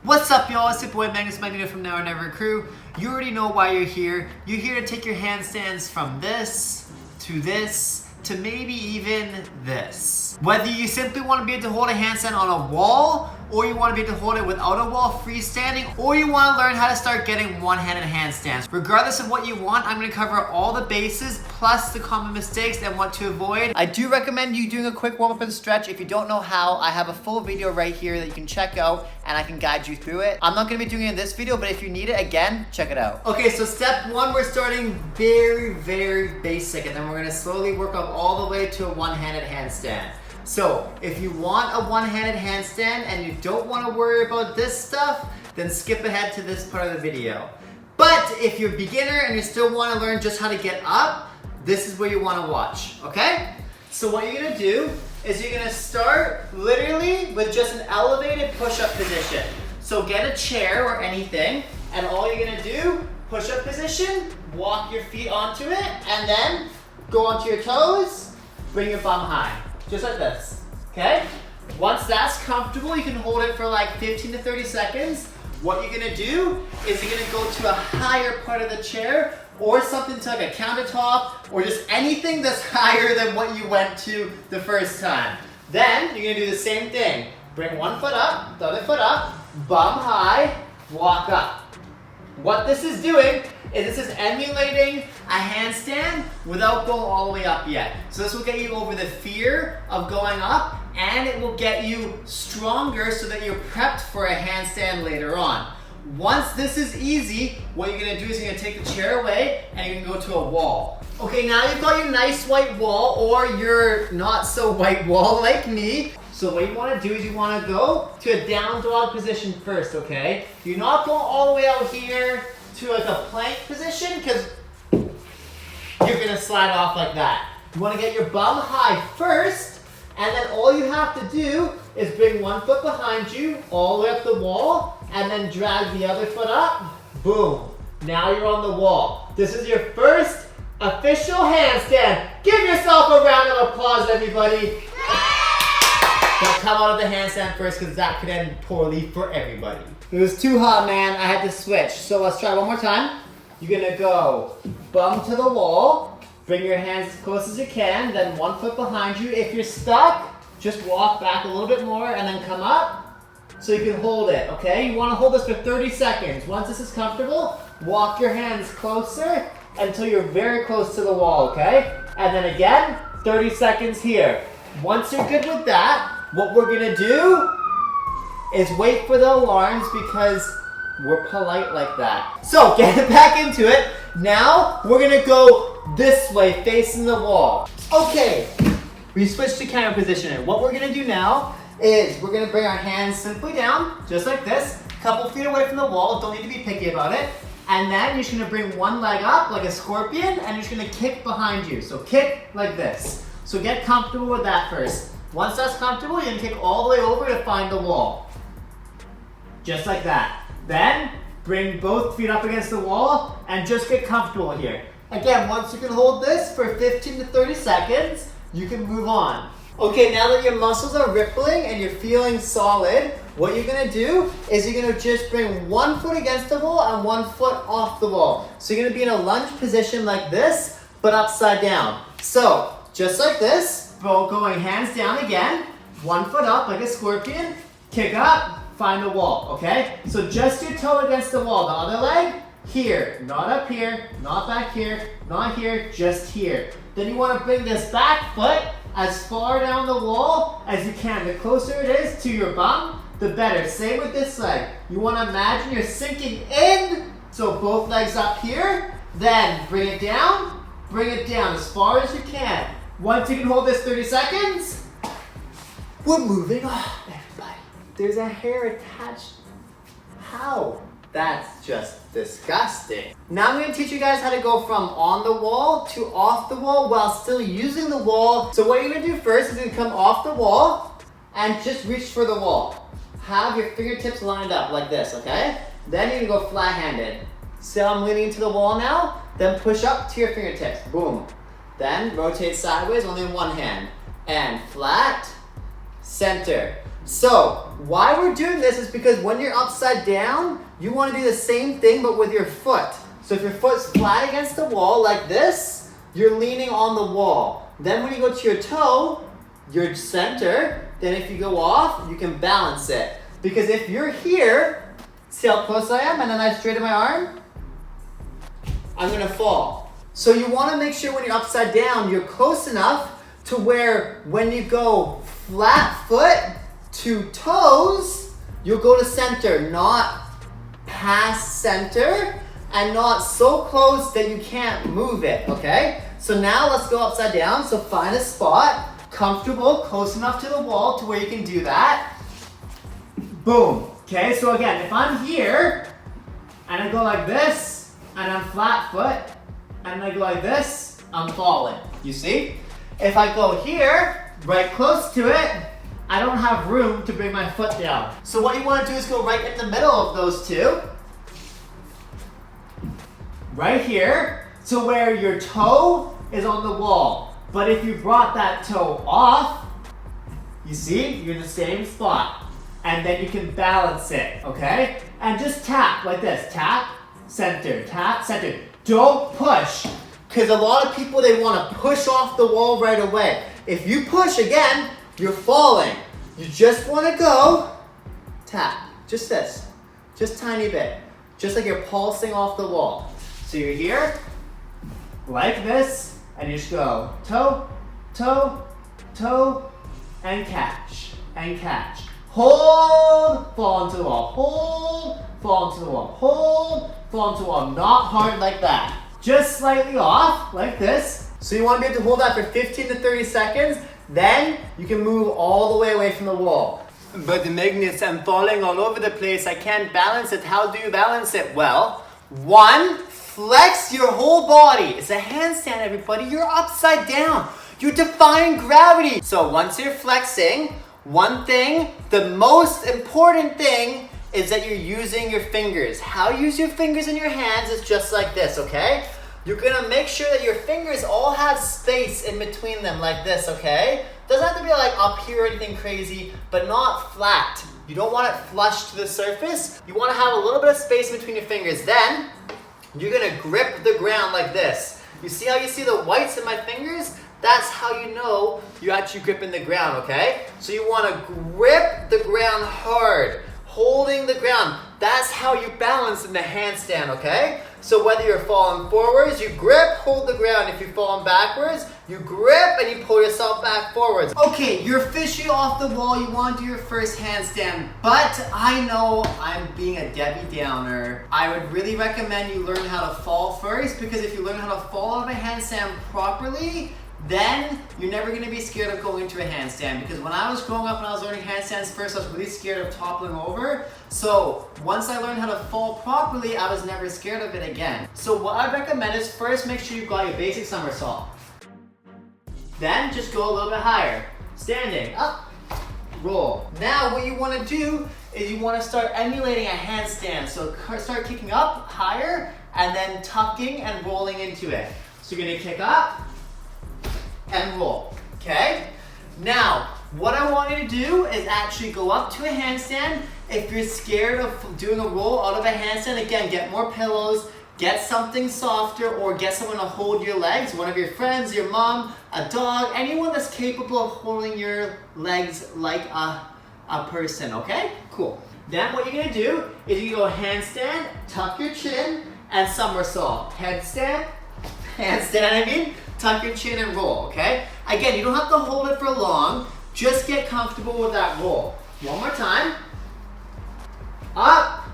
What's up, y'all? It's your boy Magnus.Magneto from Now or Never Crew. You already know why you're here. You're here to take your handstands from this to maybe even this. Whether you simply want to be able to hold a handstand on a wall, or you want to be able to hold it without a wall freestanding, or you want to learn how to start getting one-handed handstands. Regardless of what you want, I'm going to cover all the bases plus the common mistakes and what to avoid. I do recommend you doing a quick warm-up and stretch. If you don't know how, I have a full video right here that you can check out and I can guide you through it. I'm not going to be doing it in this video, but if you need it, again, check it out. Okay, so step one, we're starting very basic, and then we're going to slowly work up all the way to a one-handed handstand. So, if you want a one-handed handstand and you don't want to worry about this stuff, then skip ahead to this part of the video. But if you're a beginner and you still want to learn just how to get up, this is where you want to watch, okay? So what you're going to do is you're going to start literally with just an elevated push-up position. So get a chair or anything, and all you're going to do, push-up position, walk your feet onto it, and then go onto your toes, bring your bum high. Just like this, okay? Once that's comfortable, you can hold it for like 15 to 30 seconds. What you're gonna do is you're gonna go to a higher part of the chair or something to like a countertop or just anything that's higher than what you went to the first time. Then you're gonna do the same thing. Bring one foot up, the other foot up, bum high, walk up. What this is doing is this is emulating a handstand without going all the way up yet. So this will get you over the fear of going up, and it will get you stronger so that you're prepped for a handstand later on. Once this is easy, what you're gonna do is you're gonna take the chair away and you're gonna go to a wall. Okay, now you've got your nice white wall or your not so white wall like me. So what you want to do is you want to go to a down dog position first, okay? You're not going all the way out here to like a plank position because you're going to slide off like that. You want to get your bum high first, and then all you have to do is bring one foot behind you all the way up the wall and then drag the other foot up. Boom. Now you're on the wall. This is your first official handstand. Give yourself a round of applause, everybody. Don't come out of the handstand first because that could end poorly for everybody. It was too hot, man. I had to switch. So let's try one more time. You're gonna go bum to the wall. Bring your hands as close as you can. Then one foot behind you. If you're stuck, just walk back a little bit more and then come up so you can hold it, okay? You wanna hold this for 30 seconds. Once this is comfortable, walk your hands closer until you're very close to the wall, okay? And then again, 30 seconds here. Once you're good with that, what we're gonna do is wait for the alarms because we're polite like that. So get back into it. Now we're gonna go this way, facing the wall. Okay, we switched to camera position. And what we're gonna do now is we're gonna bring our hands simply down, just like this, a couple feet away from the wall. Don't need to be picky about it. And then you're just gonna bring one leg up like a scorpion, and you're just gonna kick behind you. So kick like this. So get comfortable with that first. Once that's comfortable, you're gonna kick all the way over to find the wall. Just like that. Then, bring both feet up against the wall and just get comfortable here. Again, once you can hold this for 15 to 30 seconds, you can move on. Okay, now that your muscles are rippling and you're feeling solid, what you're gonna do is you're gonna just bring one foot against the wall and one foot off the wall. So you're gonna be in a lunge position like this, but upside down. So, just like this, going hands down again, one foot up like a scorpion, kick up, find the wall, okay? So just your toe against the wall, the other leg, here, not up here, not back here, not here, just here. Then you wanna bring this back foot as far down the wall as you can. The closer it is to your bum, the better. Same with this leg. You wanna imagine you're sinking in, so both legs up here, then bring it down as far as you can. Once you can hold this 30 seconds, we're moving on, everybody. There's a hair attached. How? That's just disgusting. Now I'm gonna teach you guys how to go from on the wall to off the wall while still using the wall. So what you're gonna do first is you're gonna come off the wall and just reach for the wall. Have your fingertips lined up like this, okay? Then you're gonna go flat-handed. So I'm leaning into the wall now, then push up to your fingertips, boom. Then rotate sideways, only in one hand. And flat, center. So why we're doing this is because when you're upside down, you want to do the same thing but with your foot. So if your foot's flat against the wall like this, you're leaning on the wall. Then when you go to your toe, your center, then if you go off, you can balance it. Because if you're here, see how close I am, and then I straighten my arm, I'm gonna fall. So you wanna make sure when you're upside down, you're close enough to where when you go flat foot to toes, you'll go to center, not past center, and not so close that you can't move it, okay? So now let's go upside down. So find a spot, comfortable, close enough to the wall to where you can do that. Boom. Okay, so again, if I'm here, and I go like this, and I'm flat foot, and I go like this, I'm falling. You see? If I go here, right close to it, I don't have room to bring my foot down. So what you want to do is go right in the middle of those two. Right here, to where your toe is on the wall. But if you brought that toe off, you see, you're in the same spot. And then you can balance it, okay? And just tap like this. Tap, center, tap, center. Don't push. Because a lot of people, they want to push off the wall right away. If you push again, you're falling. You just want to go, tap, just this. Just tiny bit. Just like you're pulsing off the wall. So you're here, like this, and you just go toe, toe, toe, and catch, and catch. Hold, fall into the wall, hold, fall into the wall, hold, fall into the wall. Not hard like that. Just slightly off, like this. So you want to be able to hold that for 15 to 30 seconds, then you can move all the way away from the wall. But the Magnus, I'm falling all over the place. I can't balance it. How do you balance it? Well, one, flex your whole body. It's a handstand, everybody. You're upside down. You're defying gravity. So once you're flexing, one thing, the most important thing is that you're using your fingers. How you use your fingers in your hands is just like this, okay? You're gonna make sure that your fingers all have space in between them like this, okay? Doesn't have to be like up here or anything crazy, but not flat. You don't want it flush to the surface. You wanna have a little bit of space between your fingers. Then, you're gonna grip the ground like this. You see how you see the whites in my fingers? That's how you know you're actually gripping the ground, okay? So you wanna grip the ground hard, holding the ground. That's how you balance in the handstand, okay? So whether you're falling forwards, you grip, hold the ground. If you're falling backwards, you grip and you pull yourself back forwards. Okay, you're officially off the wall. You want to do your first handstand, but I know I'm being a Debbie Downer. I would really recommend you learn how to fall first, because if you learn how to fall out of a handstand properly, then you're never going to be scared of going into a handstand. Because when I was growing up and I was learning handstands first, I was really scared of toppling over. So once I learned how to fall properly, I was never scared of it again. So what I recommend is first make sure you've got your basic somersault. Then just go a little bit higher. Standing, up, roll. Now what you want to do is you want to start emulating a handstand. So start kicking up higher and then tucking and rolling into it. So you're going to kick up and roll, okay? Now, what I want you to do is actually go up to a handstand. If you're scared of doing a roll out of a handstand, again, get more pillows, get something softer, or get someone to hold your legs, one of your friends, your mom, a dog, anyone that's capable of holding your legs like a person, okay? Cool. Then what you're gonna do is you go handstand, tuck your chin, and somersault. Handstand, tuck your chin and roll, okay? Again, you don't have to hold it for long. Just get comfortable with that roll. One more time. Up,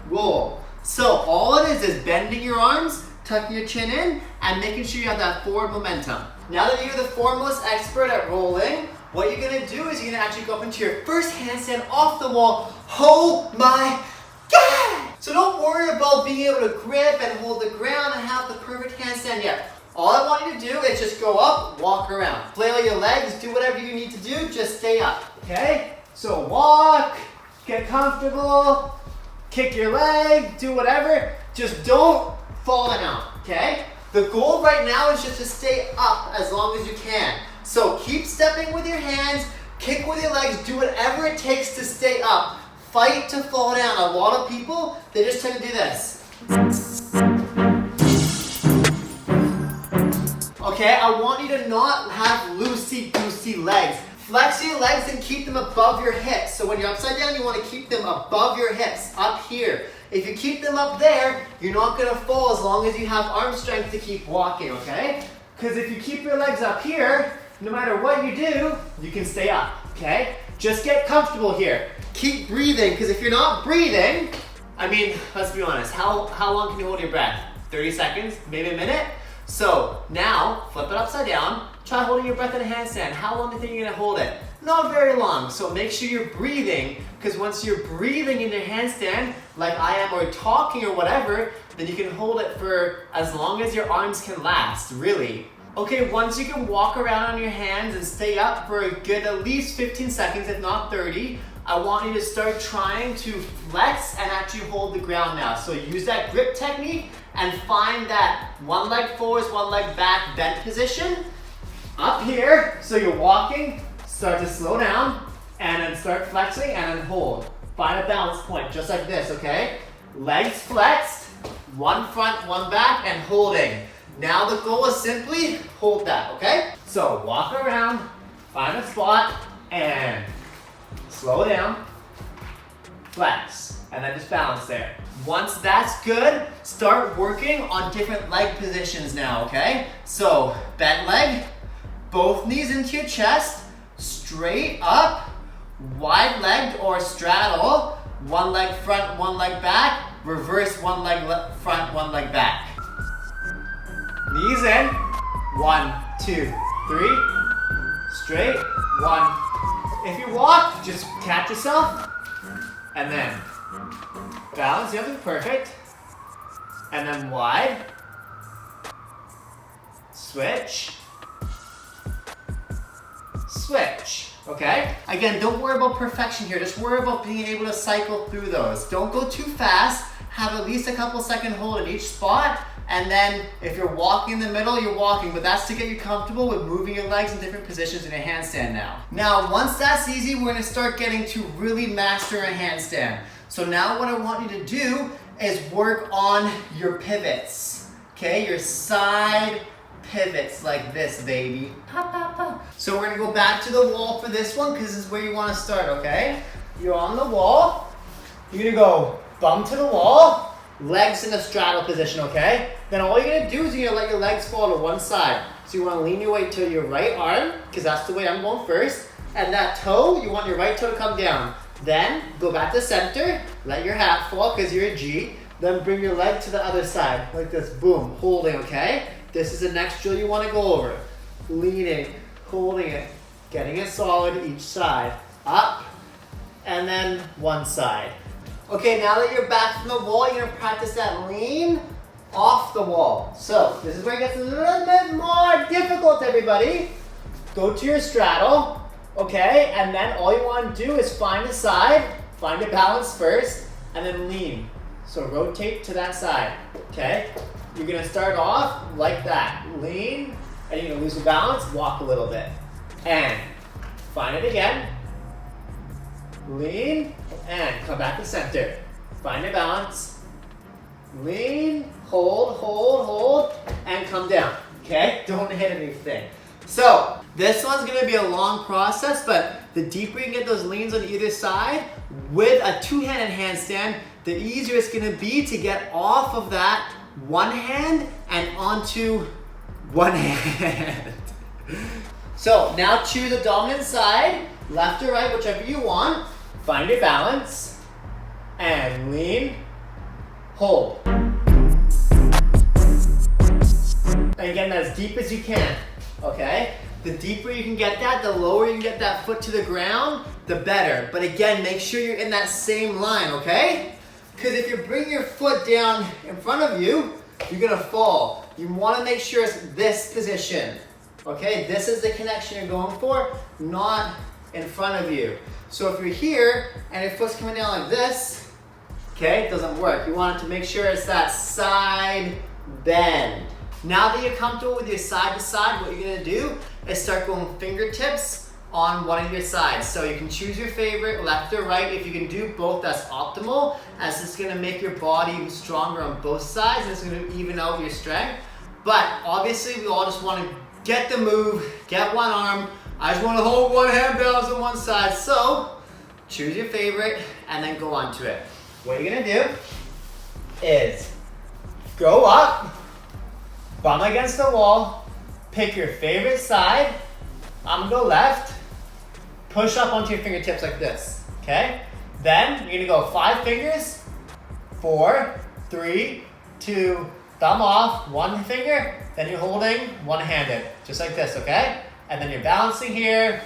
roll. So all it is bending your arms, tucking your chin in, and making sure you have that forward momentum. Now that you're the foremost expert at rolling, what you're gonna do is you're gonna actually go up into your first handstand off the wall. Oh my God! So don't worry about being able to grip and hold the ground and have the perfect handstand yet. All I want you to do is just go up, walk around. Flail your legs, do whatever you need to do, just stay up, okay? So walk, get comfortable, kick your leg, do whatever. Just don't fall down, okay? The goal right now is just to stay up as long as you can. So keep stepping with your hands, Kick with your legs, do whatever it takes to stay up. Fight to fall down. A lot of people, they just tend to do this. Okay, I want you to not have loosey-goosey legs. Flex your legs and keep them above your hips. So when you're upside down, you want to keep them above your hips, up here. If you keep them up there, you're not going to fall as long as you have arm strength to keep walking, okay? Because if you keep your legs up here, no matter what you do, you can stay up, okay? Just get comfortable here. Keep breathing, because if you're not breathing, I mean, let's be honest, how long can you hold your breath? 30 seconds, maybe a minute? So now, flip it upside down, try holding your breath in a handstand. How long do you think you're gonna hold it? Not very long, so make sure you're breathing, because once you're breathing in your handstand, like I am, or talking or whatever, then you can hold it for as long as your arms can last, really. Okay, once you can walk around on your hands and stay up for a good at least 15 seconds, if not 30, I want you to start trying to flex and actually hold the ground now. So use that grip technique and find that one leg forwards, one leg back bent position. Up here, so you're walking, start to slow down, and then start flexing, and then hold. Find a balance point, just like this, okay? Legs flexed, one front, one back, and holding. Now the goal is simply hold that, okay? So walk around, find a spot, and slow down, flex, and then just balance there. Once that's good, start working on different leg positions now, okay? So bent leg, both knees into your chest, straight up, wide legged or straddle, one leg front, one leg back, reverse one leg front, one leg back. Knees in, 1, 2, 3, straight, 1. If you walk, just catch yourself, and then balance, you have to be perfect, and then wide, switch, switch, okay? Again, don't worry about perfection here, just worry about being able to cycle through those. Don't go too fast, have at least a couple second hold in each spot, and then if you're walking in the middle, you're walking, but that's to get you comfortable with moving your legs in different positions in a handstand now. Now, once that's easy, we're gonna start getting to really master a handstand. So now what I want you to do is work on your pivots, okay? Your side pivots like this, baby. So we're gonna go back to the wall for this one, because this is where you wanna start, okay? You're on the wall, you're gonna go bum to the wall, legs in a straddle position, okay? Then all you're gonna do is you're gonna let your legs fall to one side. So you wanna lean your weight to your right arm, because that's the way I'm going first. And that toe, you want your right toe to come down. Then go back to center, let your hat fall because you're a G. Then bring your leg to the other side, like this, boom, holding, okay? This is the next drill you wanna go over. Leaning, holding it, getting it solid each side. Up, and then one side. Okay, now that you're back from the wall, you're gonna practice that lean off the wall. So this is where it gets a little bit more difficult, everybody. Go to your straddle, okay? And then all you wanna do is find a side, find a balance first, and then lean. So rotate to that side, okay? You're gonna start off like that. Lean, and you're gonna lose your balance, walk a little bit. And find it again. Lean, and come back to center. Find your balance. Lean, hold, hold, hold, and come down, okay? Don't hit anything. So, this one's gonna be a long process, but the deeper you can get those leans on either side, with a two-handed handstand, the easier it's gonna be to get off of that one hand and onto one hand. So, now choose a dominant side, left or right, whichever you want. Find your balance, and lean, hold. And again, as deep as you can, okay? The deeper you can get that, the lower you can get that foot to the ground, the better. But again, make sure you're in that same line, okay? Because if you bring your foot down in front of you, you're gonna fall. You wanna make sure it's this position, okay? This is the connection you're going for, not in front of you. So if you're here and your foot's coming down like this, okay, it doesn't work. You want it to make sure it's that side bend. Now that you're comfortable with your side to side, what you're gonna do is start going fingertips on one of your sides. So you can choose your favorite, left or right. If you can do both, that's optimal, as it's gonna make your body stronger on both sides, and it's gonna even out your strength. But obviously we all just wanna get the move, get one arm. I just wanna hold one hand balance on one side. So choose your favorite and then go on to it. What you're gonna do is go up, bum against the wall, pick your favorite side. I'm gonna go left, push up onto your fingertips like this, okay? Then you're gonna go 5 fingers, 4, 3, 2, thumb off, 1 finger, then you're holding one-handed, just like this, okay? And then you're balancing here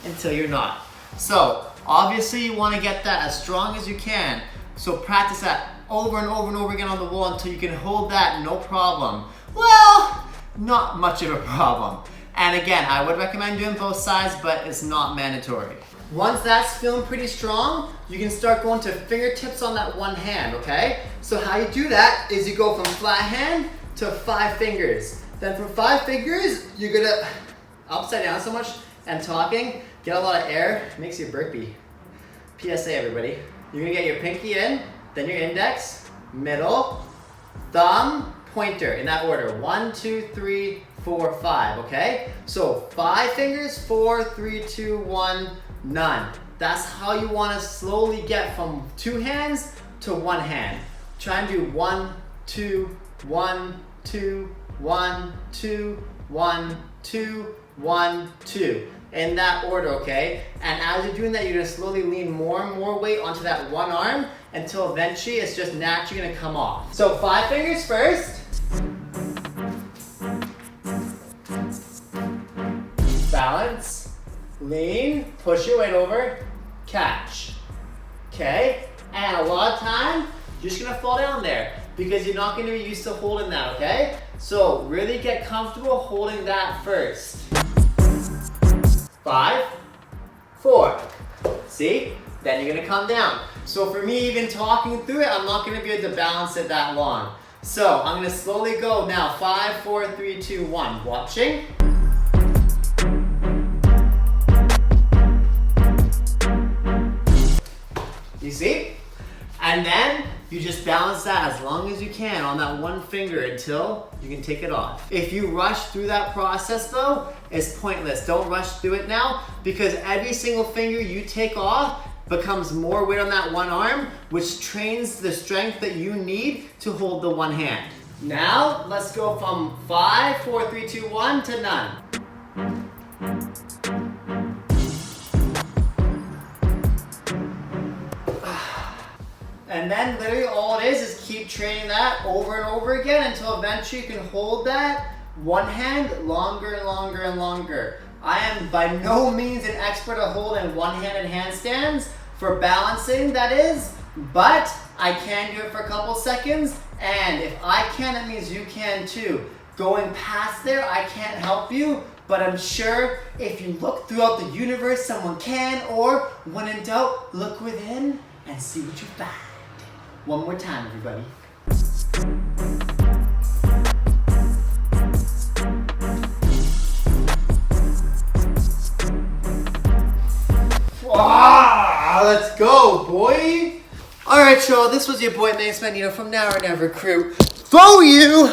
until you're not. So obviously you wanna get that as strong as you can. So practice that over and over and over again on the wall until you can hold that no problem. Well, not much of a problem. And again, I would recommend doing both sides, but it's not mandatory. Once that's feeling pretty strong, you can start going to fingertips on that one hand, okay? So how you do that is you go from flat hand to 5 fingers. Then from 5 fingers, you're gonna upside down so much and talking, get a lot of air, makes you burpee. PSA everybody. You're gonna get your pinky in, then your index, middle, thumb, pointer, in that order. 1, 2, 3, 4, 5, okay? So 5 fingers, 4, 3, 2, 1, none. That's how you wanna slowly get from 2 hands to 1 hand. Try and do 1, 2, 1, 2, 1, 2, 1, 2, 1, 2. In that order, okay? And as you're doing that, you're gonna slowly lean more and more weight onto that one arm until eventually it's just naturally gonna come off. So 5 fingers first. Balance, lean, push your weight over, catch. Okay? And a lot of time, you're just gonna fall down there because you're not gonna be used to holding that, okay? So really get comfortable holding that first. 5, 4. See? Then you're gonna come down. So for me, even talking through it, I'm not gonna be able to balance it that long. So I'm gonna slowly go now. 5, 4, 3, 2, 1. Watching. You see? And then you just balance that as long as you can on that one finger until you can take it off. If you rush through that process though, it's pointless. Don't rush through it now because every single finger you take off becomes more weight on that one arm, which trains the strength that you need to hold the one hand. Now, let's go from 5, 4, 3, 2, 1 to none. And then literally all it is keep training that over and over again until eventually you can hold that one hand longer and longer and longer. I am by no means an expert at holding one-handed handstands for balancing, that is, but I can do it for a couple seconds, and if I can, that means you can too. Going past there, I can't help you, but I'm sure if you look throughout the universe, someone can, or when in doubt, look within and see what you find. One more time, everybody. Let's go, boy. All right, y'all, this was your boy Magnus.Magneto from Now or Never Crew. For you!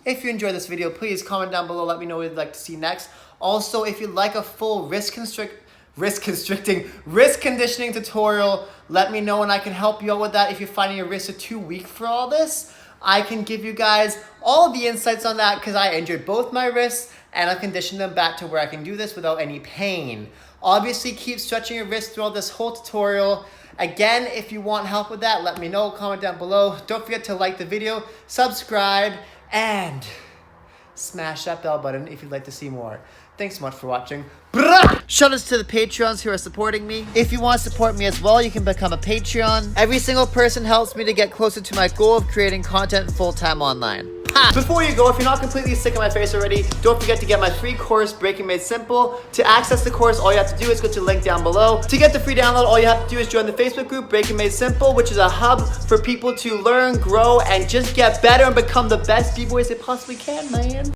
If you enjoyed this video, please comment down below. Let me know what you'd like to see next. Also, if you'd like a full wrist conditioning tutorial, let me know and I can help you out with that. If you're finding your wrists are too weak for all this, I can give you guys all the insights on that because I injured both my wrists and I've conditioned them back to where I can do this without any pain. Obviously, keep stretching your wrists throughout this whole tutorial. Again, if you want help with that, let me know. Comment down below. Don't forget to like the video, subscribe, and smash that bell button if you'd like to see more. Thanks so much for watching. Shout outs to the Patreons who are supporting me. If you want to support me as well, you can become a Patreon. Every single person helps me to get closer to my goal of creating content full-time online. Ha! Before you go, if you're not completely sick of my face already, don't forget to get my free course, Breaking Made Simple. To access the course, all you have to do is go to the link down below. To get the free download, all you have to do is join the Facebook group, Breaking Made Simple, which is a hub for people to learn, grow, and just get better and become the best b-boys they possibly can, man.